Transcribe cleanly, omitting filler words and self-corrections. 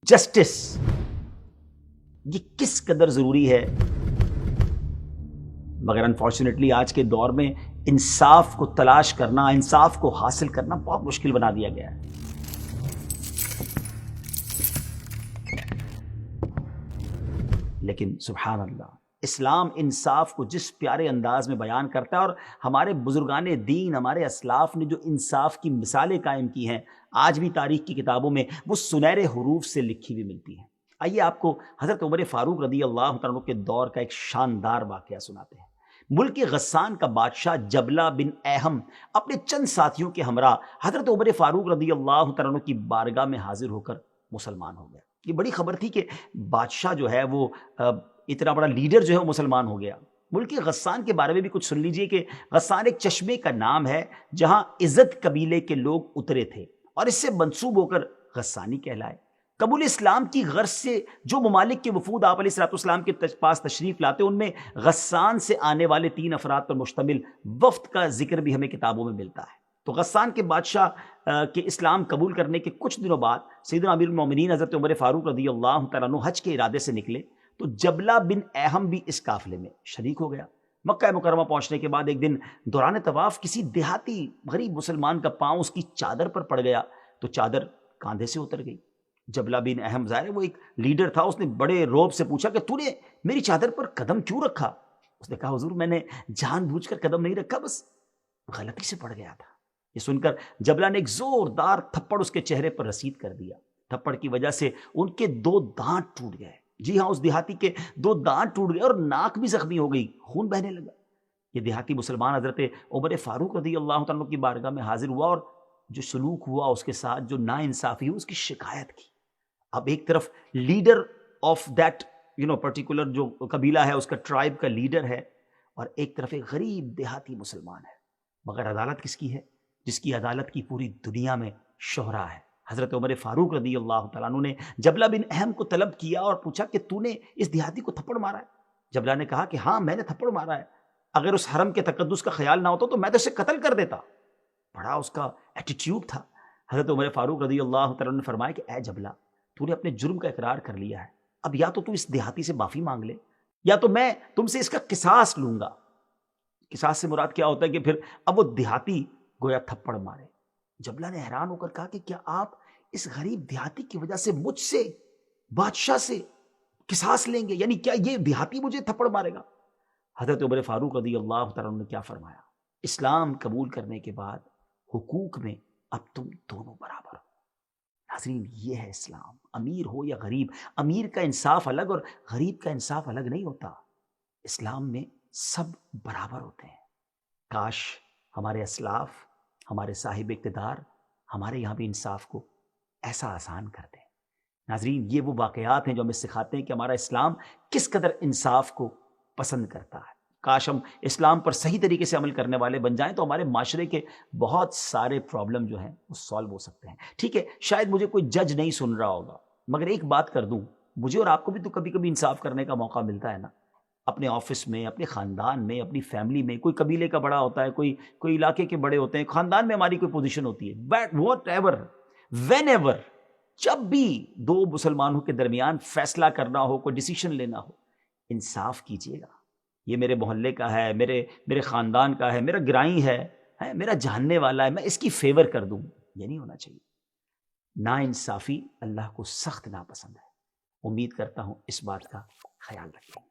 Justice یہ کس قدر ضروری ہے، مگر انفارچونیٹلی آج کے دور میں انصاف کو تلاش کرنا، انصاف کو حاصل کرنا بہت مشکل بنا دیا گیا ہے۔ لیکن سبحان اللہ، اسلام انصاف کو جس پیارے انداز میں بیان کرتا ہے، اور ہمارے بزرگان دین، ہمارے اسلاف نے جو انصاف کی مثالیں قائم کی ہیں، آج بھی تاریخ کی کتابوں میں وہ سنہرے حروف سے لکھی ہوئی ملتی ہیں۔ آئیے آپ کو حضرت عمر فاروق رضی اللہ تعالیٰ عنہ کے دور کا ایک شاندار واقعہ سناتے ہیں۔ ملک غسان کا بادشاہ جبلہ بن ایہم اپنے چند ساتھیوں کے ہمراہ حضرت عمر فاروق رضی اللہ تعالیٰ عنہ کی بارگاہ میں حاضر ہو کر مسلمان ہو گیا۔ یہ بڑی خبر تھی کہ بادشاہ جو ہے وہ اتنا بڑا لیڈر جو ہے وہ مسلمان ہو گیا۔ ملک غسان کے بارے میں بھی کچھ سن لیجئے کہ غسان ایک چشمے کا نام ہے جہاں عزت قبیلے کے لوگ اترے تھے، اور اس سے منسوب ہو کر غسانی کہلائے۔ قبول اسلام کی غرض سے جو ممالک کے وفود آپ علیہ السلام کے پاس تشریف لاتے، ان میں غسان سے آنے والے 3 افراد پر مشتمل وفد کا ذکر بھی ہمیں کتابوں میں ملتا ہے۔ تو غسان کے بادشاہ کے اسلام قبول کرنے کے کچھ دنوں بعد سیدنا امیر المومنین حضرت عمر فاروق رضی اللہ تعالیٰ عنہ حج کے ارادے سے نکلے، تو جبلہ بن ایہم بھی اس قافلے میں شریک ہو گیا۔ مکہ مکرمہ پہنچنے کے بعد ایک دن دوران طواف کسی دیہاتی غریب مسلمان کا پاؤں اس کی چادر پر پڑ گیا، تو چادر کاندھے سے اتر گئی۔ جبلہ بن ایہم ظاہر ہے وہ ایک لیڈر تھا، اس نے بڑے روب سے پوچھا کہ تو نے میری چادر پر قدم کیوں رکھا؟ اس نے کہا حضور میں نے جان بوجھ کر قدم نہیں رکھا، بس غلطی سے پڑ گیا تھا۔ یہ سن کر جبلہ نے ایک زوردار تھپڑ اس کے چہرے پر رسید کر دیا۔ تھپڑ کی وجہ سے ان کے 2 دانت ٹوٹ گئے۔ جی ہاں، اس دیہاتی کے 2 دانت ٹوٹ گئے اور ناک بھی زخمی ہو گئی، خون بہنے لگا۔ یہ دیہاتی مسلمان حضرت عمر فاروق رضی اللہ تعالیٰ عنہ کی بارگاہ میں حاضر ہوا، اور جو سلوک ہوا اس کے ساتھ، جو ناانصافی ہوئی، اس کی شکایت کی۔ اب ایک طرف لیڈر آف دیٹ پرٹیکولر جو قبیلہ ہے، اس کا ٹرائب کا لیڈر ہے، اور ایک طرف ایک غریب دیہاتی مسلمان ہے، مگر عدالت کس کی ہے؟ جس کی عدالت کی پوری دنیا میں شہرا ہے۔ حضرت عمر فاروق رضی اللہ تعالیٰ عنہ نے جبلہ بن اہم کو طلب کیا اور پوچھا کہ تو نے اس دیہاتی کو تھپڑ مارا ہے؟ جبلہ نے کہا کہ ہاں میں نے تھپڑ مارا ہے، اگر اس حرم کے تقدس کا خیال نہ ہوتا تو میں تو اسے قتل کر دیتا۔ بڑا اس کا ایٹیٹیوڈ تھا۔ حضرت عمر فاروق رضی اللہ تعالیٰ عنہ نے فرمایا کہ اے جبلہ، تو نے اپنے جرم کا اقرار کر لیا ہے، اب یا تو اس دیہاتی سے معافی مانگ لے، یا تو میں تم سے اس کا قصاص لوں گا۔ قصاص سے مراد کیا ہوتا ہے کہ پھر اب وہ دیہاتی گویا تھپڑ مارے۔ جبلہ نے حیران ہو کر کہا کہ کیا آپ اس غریب دیہاتی کی وجہ سے مجھ سے، بادشاہ سے قصاص لیں گے؟ یعنی کیا یہ دیہاتی مجھے تھپڑ مارے گا؟ حضرت عمر فاروق رضی اللہ تعالیٰ عنہ نے کیا فرمایا؟ اسلام قبول کرنے کے بعد حقوق میں اب تم دونوں برابر ہو۔ ناظرین، یہ ہے اسلام۔ امیر ہو یا غریب، امیر کا انصاف الگ اور غریب کا انصاف الگ نہیں ہوتا۔ اسلام میں سب برابر ہوتے ہیں۔ کاش ہمارے اسلاف، ہمارے صاحب اقتدار ہمارے یہاں بھی انصاف کو ایسا آسان کر دیں۔ ناظرین، یہ وہ واقعات ہیں جو ہمیں سکھاتے ہیں کہ ہمارا اسلام کس قدر انصاف کو پسند کرتا ہے۔ کاش ہم اسلام پر صحیح طریقے سے عمل کرنے والے بن جائیں تو ہمارے معاشرے کے بہت سارے پرابلم جو ہیں وہ سالو ہو سکتے ہیں۔ ٹھیک ہے، شاید مجھے کوئی جج نہیں سن رہا ہوگا، مگر ایک بات کر دوں، مجھے اور آپ کو بھی تو کبھی کبھی انصاف کرنے کا موقع ملتا ہے نا، اپنے آفس میں، اپنے خاندان میں، اپنی فیملی میں۔ کوئی قبیلے کا بڑا ہوتا ہے، کوئی علاقے کے بڑے ہوتے ہیں، خاندان میں ہماری کوئی پوزیشن ہوتی ہے، but what ever, when ever, جب بھی 2 مسلمانوں کے درمیان فیصلہ کرنا ہو، کوئی ڈیسیشن لینا ہو، انصاف کیجیے گا۔ یہ میرے محلے کا ہے، میرے خاندان کا ہے، میرا گرائی ہے، میرا جاننے والا ہے، میں اس کی فیور کر دوں، یہ نہیں ہونا چاہیے۔ نا انصافی اللہ کو سخت ناپسند ہے۔ امید کرتا ہوں اس بات کا خیال رکھیں۔